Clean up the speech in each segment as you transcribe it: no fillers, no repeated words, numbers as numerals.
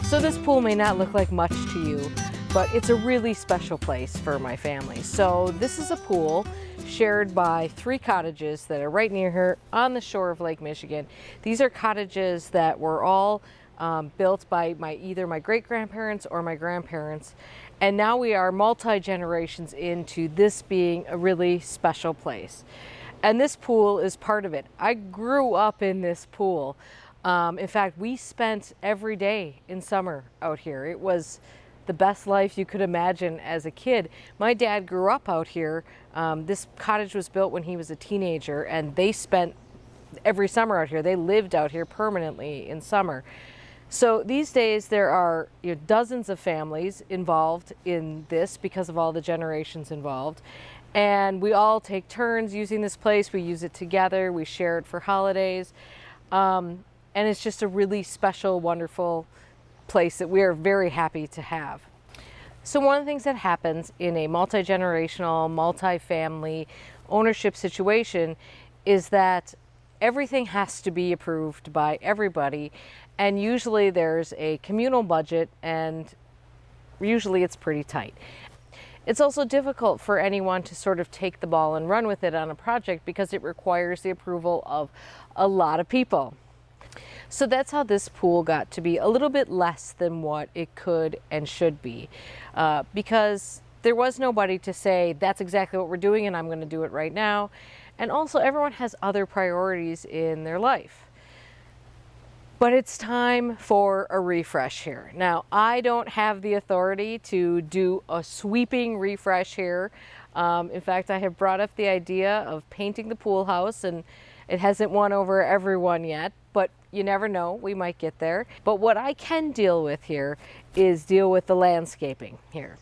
So this pool may not look like much to you, but it's a really special place for my family. So this is a pool shared by 3 cottages that are right near here on the shore of Lake Michigan. These are cottages that were all built by either my great-grandparents or my grandparents. And now we are multi-generations into this being a really special place. And this pool is part of it. I grew up in this pool. In fact, we spent every day in summer out here. It was the best life you could imagine as a kid. My dad grew up out here. This cottage was built when he was a teenager, and they spent every summer out here. They lived out here permanently in summer. So these days there are dozens of families involved in this because of all the generations involved. And we all take turns using this place. We use it together. We share it for holidays. And it's just a really special, wonderful place that we are very happy to have. So one of the things that happens in a multi-generational, multi-family ownership situation is that everything has to be approved by everybody. And usually there's a communal budget, and usually it's pretty tight. It's also difficult for anyone to sort of take the ball and run with it on a project because it requires the approval of a lot of people. So that's how this pool got to be a little bit less than what it could and should be, because there was nobody to say, that's exactly what we're doing and I'm going to do it right now. And also everyone has other priorities in their life. But it's time for a refresh here. Now, I don't have the authority to do a sweeping refresh here. In fact, I have brought up the idea of painting the pool house, and it hasn't won over everyone yet, but you never know, we might get there. But what I can deal with here is deal with the landscaping here.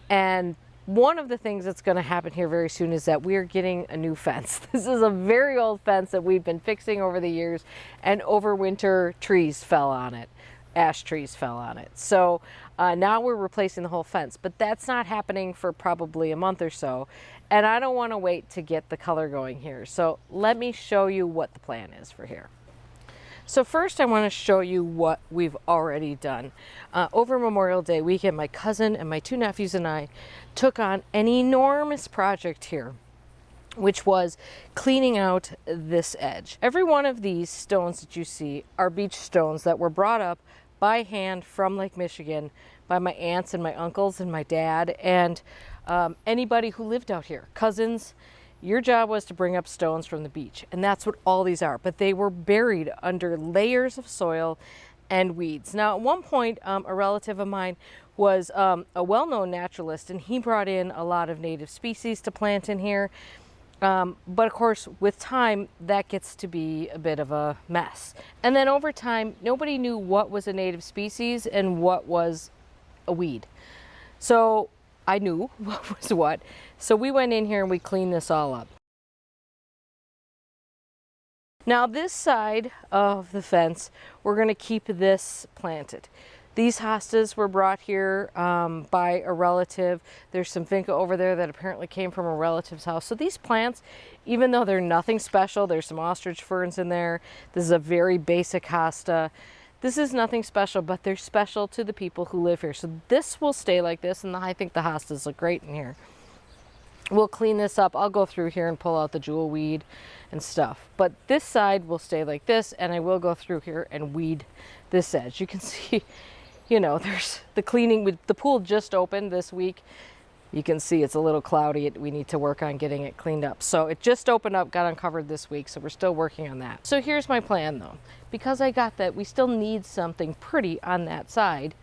And one of the things that's going to happen here very soon is that we're getting a new fence. This is a very old fence that we've been fixing over the years, and over winter trees fell on it. Ash trees fell on it. So now we're replacing the whole fence, but that's not happening for probably a month or so. And I don't want to wait to get the color going here. So let me show you what the plan is for here. So first I want to show you what we've already done. Over Memorial Day weekend, my cousin and my 2 nephews and I took on an enormous project here, which was cleaning out this edge. Every one of these stones that you see are beach stones that were brought up by hand from Lake Michigan by my aunts and my uncles and my dad and anybody who lived out here, cousins. Your job was to bring up stones from the beach, and that's what all these are. But they were buried under layers of soil and weeds. Now, at one point, a relative of mine was a well-known naturalist, and he brought in a lot of native species to plant in here. But of course, with time, that gets to be a bit of a mess. And then over time, nobody knew what was a native species and what was a weed. So I knew what was what. So we went in here and we cleaned this all up. Now this side of the fence, we're going to keep this planted. These hostas were brought here by a relative. There's some vinca over there that apparently came from a relative's house. So these plants, even though they're nothing special, there's some ostrich ferns in there. This is a very basic hosta. This is nothing special, but they're special to the people who live here. So this will stay like this, and I think the hostas look great in here. We'll clean this up. I'll go through here and pull out the jewel weed and stuff. But this side will stay like this, and I will go through here and weed this edge. You can see, you know, there's the cleaning. With the pool just opened this week. You can see it's a little cloudy. We need to work on getting it cleaned up. So it just opened up, got uncovered this week, so we're still working on that. So here's my plan though. Because I got that, we still need something pretty on that side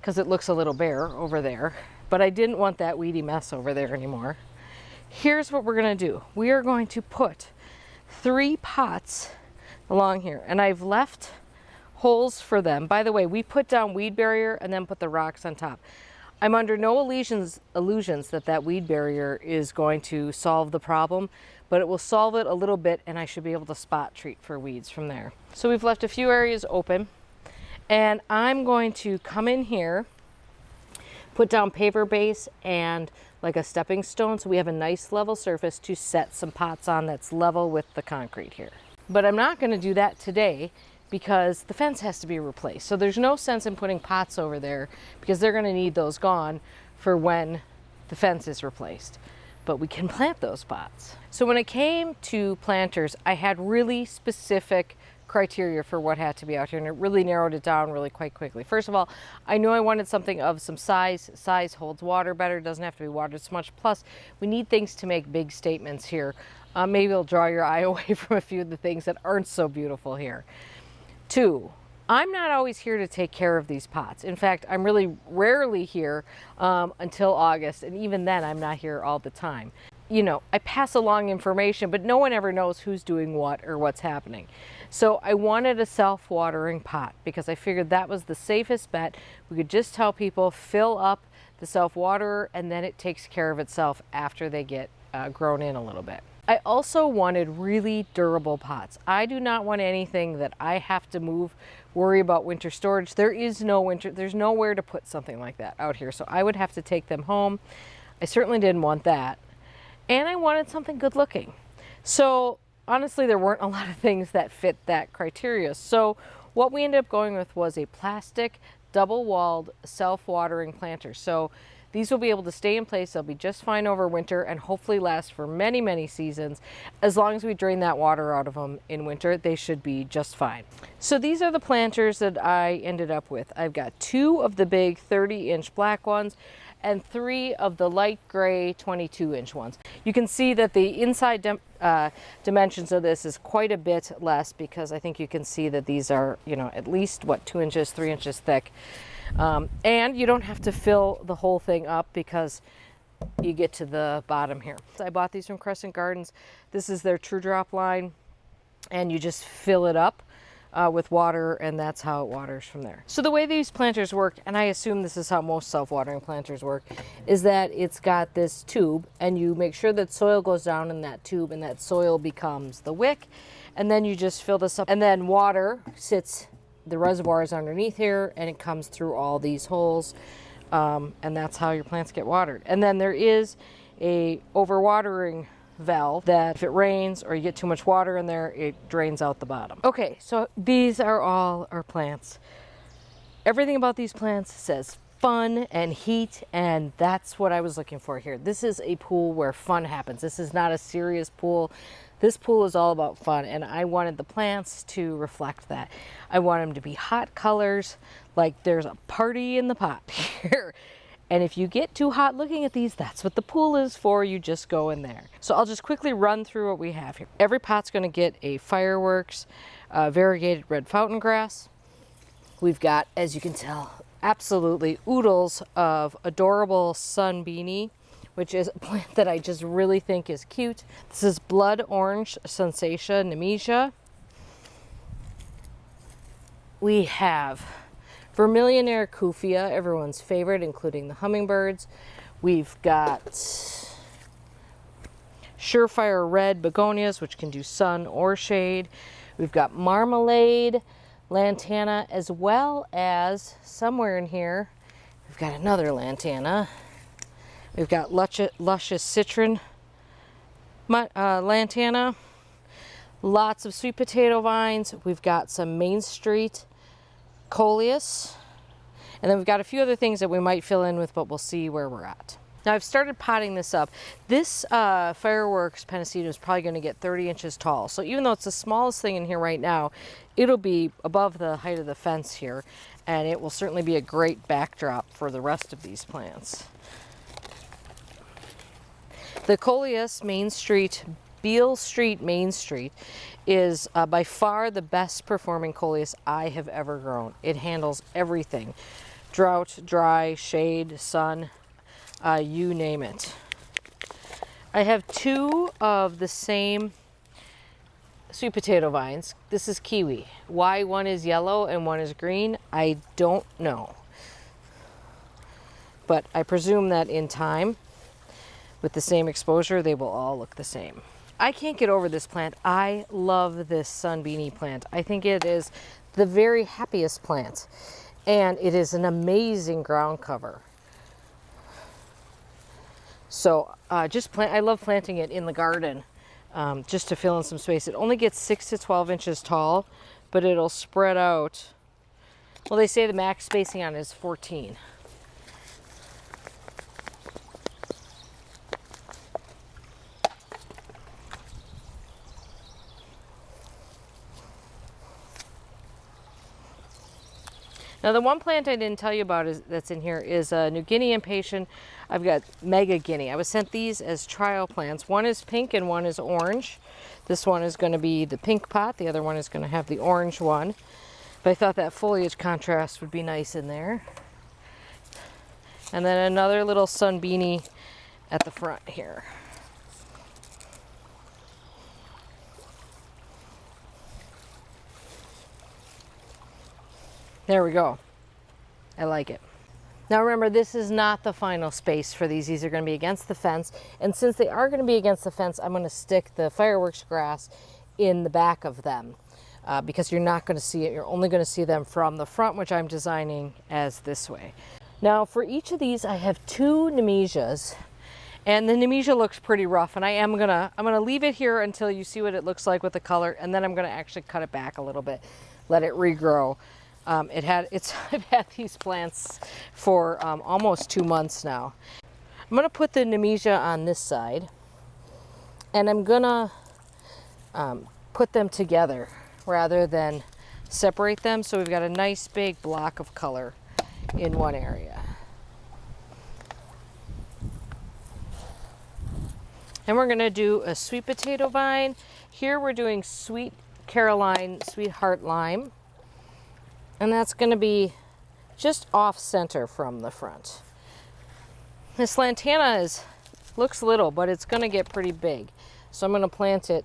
because it looks a little bare over there. But I didn't want that weedy mess over there anymore. Here's what we're gonna do. We are going to put 3 pots along here, and I've left holes for them. By the way, we put down weed barrier and then put the rocks on top. I'm under no illusions that that weed barrier is going to solve the problem, but it will solve it a little bit, and I should be able to spot treat for weeds from there. So we've left a few areas open, and I'm going to come in here, put down paver base and like a stepping stone so we have a nice level surface to set some pots on that's level with the concrete here. But I'm not going to do that today because the fence has to be replaced. So there's no sense in putting pots over there because they're going to need those gone for when the fence is replaced. But we can plant those pots. So when it came to planters, I had really specific criteria for what had to be out here, and it really narrowed it down really quite quickly. First of all, I knew I wanted something of some size. Size holds water better, doesn't have to be watered so much. Plus, we need things to make big statements here. Maybe it'll draw your eye away from a few of the things that aren't so beautiful here. 2, I'm not always here to take care of these pots. In fact, I'm really rarely here until August, and even then I'm not here all the time. You know, I pass along information, but no one ever knows who's doing what or what's happening. So I wanted a self-watering pot because I figured that was the safest bet. We could just tell people, fill up the self-waterer, and then it takes care of itself after they get grown in a little bit. I also wanted really durable pots. I do not want anything that I have to move, worry about winter storage. There is no winter, there's nowhere to put something like that out here. So I would have to take them home. I certainly didn't want that. And I wanted something good looking. So honestly, there weren't a lot of things that fit that criteria. So what we ended up going with was a plastic double-walled self-watering planter. So these will be able to stay in place. They'll be just fine over winter and hopefully last for many, many seasons. As long as we drain that water out of them in winter, they should be just fine. So these are the planters that I ended up with. I've got 2 of the big 30-inch black ones and 3 of the light gray 22-inch ones. You can see that the inside dimensions of this is quite a bit less because I think you can see that these are, you know, at least, what, 2 inches, 3 inches thick. And you don't have to fill the whole thing up because you get to the bottom here. So I bought these from Crescent Gardens. This is their True Drop line, and you just fill it up with water, and that's how it waters from there. So the way these planters work, and I assume this is how most self-watering planters work, is that it's got this tube, and you make sure that soil goes down in that tube, and that soil becomes the wick, and then you just fill this up, and then water sits, the reservoir is underneath here, and it comes through all these holes, and that's how your plants get watered. And then there is a overwatering valve that if it rains or you get too much water in there, it drains out the bottom. Okay, so these are all our plants. Everything about these plants says fun and heat, and that's what I was looking for here. This is a pool where fun happens. This is not a serious pool. This pool is all about fun, and I wanted the plants to reflect that. I want them to be hot colors, like there's a party in the pot here. And if you get too hot looking at these, that's what the pool is for. You just go in there. So I'll just quickly run through what we have here. Every pot's going to get a fireworks variegated red fountain grass. We've got, as you can tell, absolutely oodles of adorable sun beanie, which is a plant that I just really think is cute. This is blood orange Sunsatia Nemesia. We have Vermillionaire Kufia, everyone's favorite, including the hummingbirds. We've got Surefire Red Begonias, which can do sun or shade. We've got Marmalade Lantana, as well as somewhere in here, we've got another Lantana. We've got Luscious Citron Lantana. Lots of sweet potato vines. We've got some Main Street Coleus, and then we've got a few other things that we might fill in with, but we'll see where we're at. Now I've started potting this up. This Fireworks Pennisetum is probably going to get 30 inches tall. So even though it's the smallest thing in here right now, it'll be above the height of the fence here, and it will certainly be a great backdrop for the rest of these plants. The Coleus Main Street, Beale Street Main Street, is by far the best performing coleus I have ever grown. It handles everything. Drought, dry, shade, sun, you name it. I have 2 of the same sweet potato vines. This is kiwi. Why one is yellow and one is green, I don't know. But I presume that in time, with the same exposure, they will all look the same. I can't get over this plant. I love this sun beanie plant. I think it is the very happiest plant, and it is an amazing ground cover. So I love planting it in the garden just to fill in some space. It only gets 6 to 12 inches tall, but it'll spread out. Well, they say the max spacing on it is 14. Now the one plant I didn't tell you about that's in here is a New Guinea Impatient. I've got Mega Guinea. I was sent these as trial plants. One is pink and one is orange. This one is going to be the pink pot. The other one is going to have the orange one. But I thought that foliage contrast would be nice in there. And then another little sunbeanie at the front here. There we go. I like it. Now remember, this is not the final space for these. These are going to be against the fence. And since they are going to be against the fence, I'm going to stick the fireworks grass in the back of them because you're not going to see it. You're only going to see them from the front, which I'm designing as this way. Now for each of these, I have 2 Nemesias. And the Nemesia looks pretty rough, and I'm gonna leave it here until you see what it looks like with the color, and then I'm gonna actually cut it back a little bit, let it regrow. I've had these plants for almost 2 months now. I'm going to put the Nemesia on this side, and I'm going to put them together rather than separate them, so we've got a nice big block of color in one area. And we're going to do a sweet potato vine. Here we're doing Sweet Caroline Sweetheart Lime. And that's going to be just off center from the front. This lantana looks little, but it's going to get pretty big. So I'm going to plant it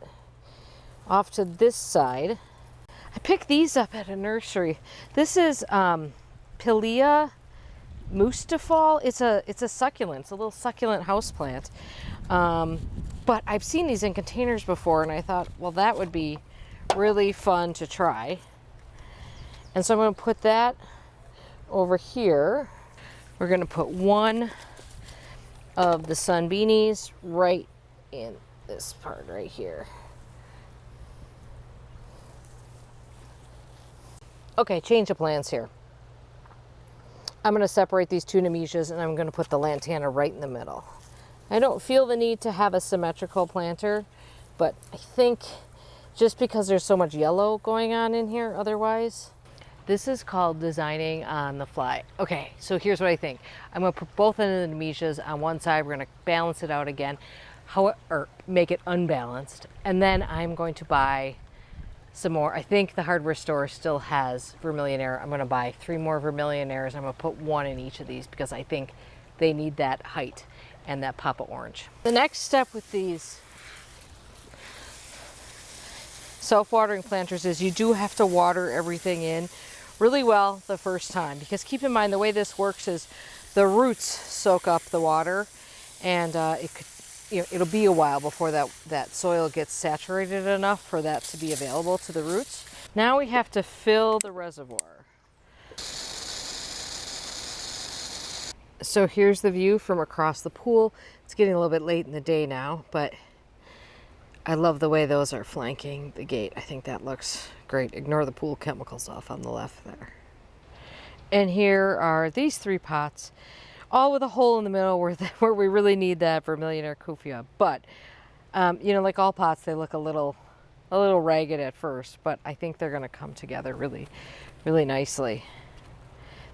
off to this side. I picked these up at a nursery. This is Pilea Mustafal. It's a succulent. It's a little succulent houseplant. But I've seen these in containers before, and I thought, well, that would be really fun to try. And so I'm going to put that over here. We're going to put one of the sunbeanies right in this part right here. Okay, change of plans here. I'm going to separate these 2 Nemesias, and I'm going to put the lantana right in the middle. I don't feel the need to have a symmetrical planter, but I think just because there's so much yellow going on in here otherwise. This is called designing on the fly. Okay, so here's what I think. I'm going to put both of the Nemesias on one side. We're going to balance it out again, or make it unbalanced. And then I'm going to buy some more. I think the hardware store still has Vermillionaire. I'm going to buy 3 more Vermillionaires. I'm going to put 1 in each of these because I think they need that height and that pop of orange. The next step with these self-watering planters is you do have to water everything in really well the first time, because keep in mind the way this works is the roots soak up the water, and it'll be a while before that soil gets saturated enough for that to be available to the roots. Now we have to fill the reservoir. So here's the view from across the pool. It's getting a little bit late in the day now, but I love the way those are flanking the gate. I think that looks great. Ignore the pool chemicals off on the left there. And here are these 3 pots, all with a hole in the middle where we really need that Vermillionaire Kufia. But, like all pots, they look a little ragged at first, but I think they're going to come together really, really nicely.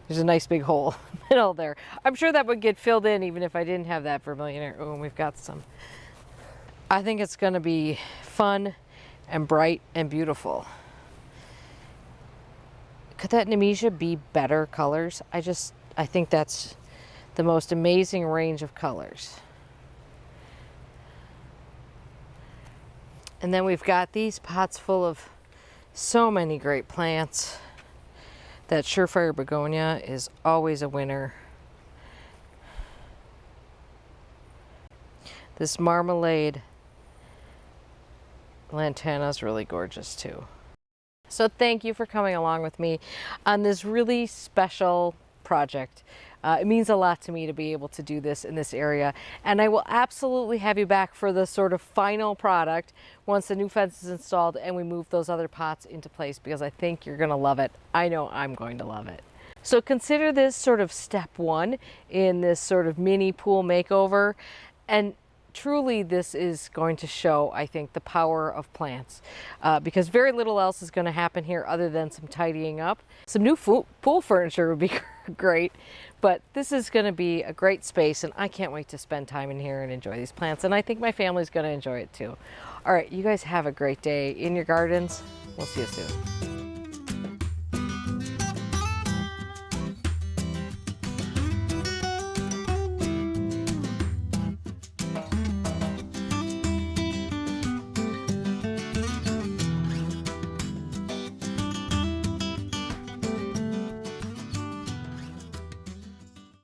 There's a nice big hole in the middle there. I'm sure that would get filled in even if I didn't have that Vermillionaire. Oh, and we've got some. I think it's going to be fun and bright and beautiful. Could that Nemesia be better colors? I think that's the most amazing range of colors. And then we've got these pots full of so many great plants. That Surefire Begonia is always a winner. This Marmalade Lantana is really gorgeous too. So thank you for coming along with me on this really special project. It means a lot to me to be able to do this in this area, and I will absolutely have you back for the sort of final product once the new fence is installed and we move those other pots into place, because I think you're gonna love it. I know I'm going to love it. So consider this sort of step one in this sort of mini pool makeover, and truly this is going to show, I think, the power of plants, because very little else is going to happen here other than some tidying up. Some new pool furniture would be great, but this is going to be a great space, and I can't wait to spend time in here and enjoy these plants, and I think my family's going to enjoy it too. All right, you guys have a great day in your gardens. We'll see you soon.